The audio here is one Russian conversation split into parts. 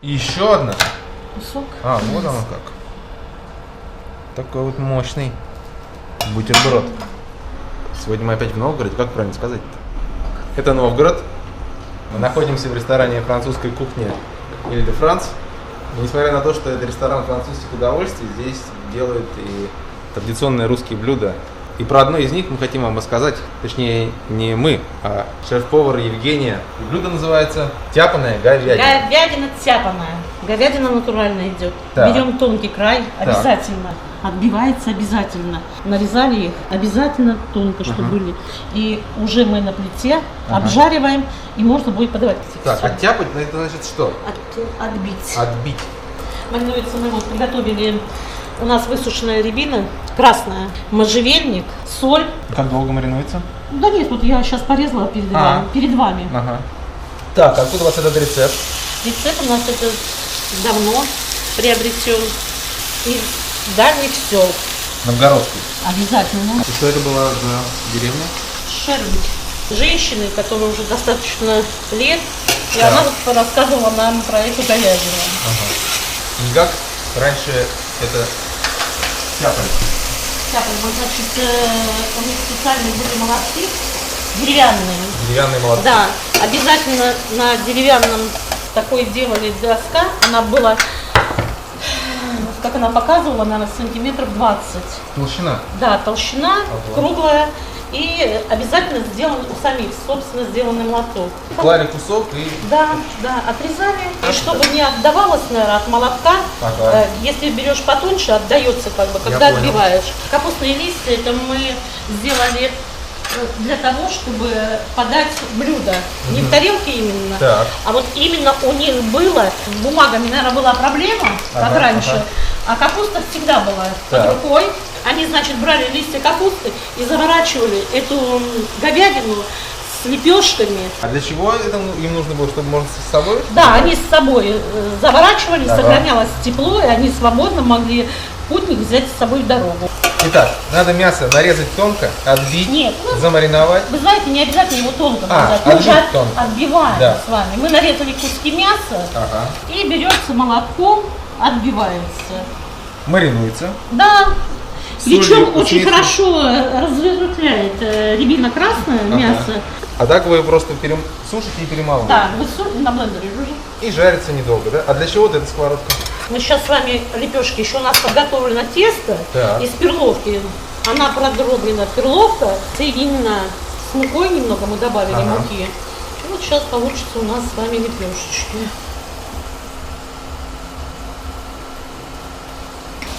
И еще одна. Кусок. А, вот оно как. Такой вот мощный бутерброд. Сегодня мы опять в Новгороде. Как правильно сказать-то? Это Новгород. Мы находимся в ресторане французской кухни Ile de France. И несмотря на то, что это ресторан французских удовольствий, здесь делают и традиционные русские блюда. И про одно из них мы хотим вам рассказать, точнее не мы, а шеф-повар Евгения. И блюдо называется тяпаная говядина. Говядина тяпаная. Говядина натурально идет. Так. Берем тонкий край, обязательно. Отбивается обязательно. Нарезали их обязательно тонко, чтобы были. И уже мы на плите обжариваем, и можно будет подавать. Так, оттяпать, это значит что? Отбить. Отбить. Маринуется мы вот приготовили. У нас высушенная рябина, красная, можжевельник, соль. Как долго маринуется? Да нет, вот я сейчас порезала перед вами. Ага. Так, откуда у вас этот рецепт? Рецепт у нас это давно приобретен из дальних сел. Новгородский. Обязательно. И что это была за деревня? Шербик. Женщины, которые уже достаточно лет, и Так. она вот рассказывала нам про эту говядину. Ага. И как раньше это тяпали? Тяпали, вот, значит, у них специальные были молотки, деревянные. Деревянные молотки. Да, обязательно на деревянном такой делали доска. Она была, как она показывала, наверное, сантиметров 20. Толщина? Да, толщина, круглая. И обязательно сделан у самих, собственно, сделанный молоток. Клали кусок и... Да, отрезали. И чтобы не отдавалось, наверное, от молотка, если берешь потоньше, отдается как бы, когда понял. отбиваешь. Капустные листья, это мы сделали для того, чтобы подать блюдо. Не в тарелке именно, Так. а вот именно у них было, с бумагами, наверное, была проблема, как раньше, а капуста всегда была под рукой. Они, значит, брали листья капусты и заворачивали эту говядину с лепешками. А для чего это им нужно было, чтобы можно с собой? Да, они с собой заворачивали, сохранялось тепло, и они свободно могли путник взять с собой в дорогу. Итак, надо мясо нарезать тонко, отбить, Нет, замариновать. Вы знаете, не обязательно его тонко нарезать, мы отбить уже тонко. отбиваем с вами. Мы нарезали куски мяса, и берется молотком, отбивается. Маринуется. Да. Солью, Причем очень усмирить. хорошо разрыхляет рябина красное мясо. А так вы просто сушите и перемалываете. Да, вы на блендере уже. И жарится недолго, да? А для чего вот эта сковородка? Мы сейчас с вами лепешки, еще у нас подготовлено тесто из перловки. Она продроблена перловка, соединена с мукой немного, мы добавили муки. И вот сейчас получится у нас с вами лепешечки.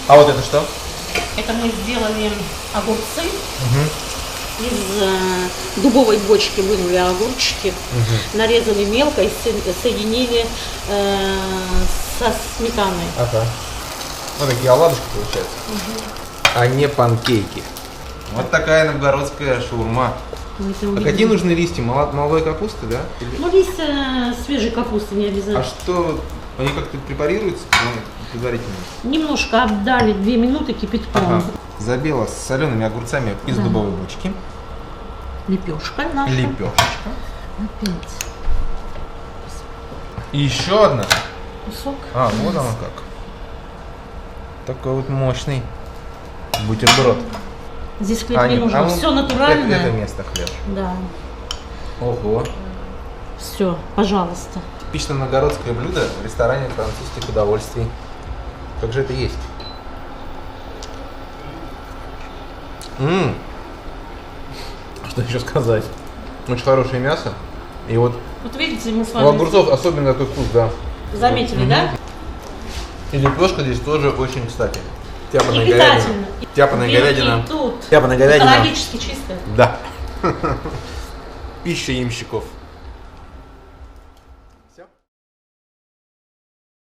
А вот это что? Это мы сделали огурцы. Из дубовой бочки вынули огурчики, нарезали мелко и соединили со сметаной. Вот такие оладушки получаются. А не панкейки. Вот такая новгородская шаурма. А какие нужны листья? Молодой капусты, да? Ну, листья свежей капусты не обязательно. А что, они как-то препарируются предварительно? Немножко обдали 2 минуты кипятком. Забила с солеными огурцами из дубовой бочки. Лепешка наша. Лепешечка. Опять. И еще одна. Кусок. А, вот оно как. Такой вот мощный бутерброд. Здесь хлеб не нужно. Все натуральное. Это место хлеб. Да. Ого. Все, пожалуйста. Типично новгородское блюдо в ресторане французских удовольствий. Как же это есть? Что еще сказать? Очень хорошее мясо. И вот Вот видите, мы с у вами огурцов особенно такой вкус, да. заметили, да? И лепешка здесь тоже очень кстати. Тяпаная И говядина. питательно. Тяпаная говядина. И тут. Тяпаная говядина. Экологически чистая. Да. Пища ямщиков.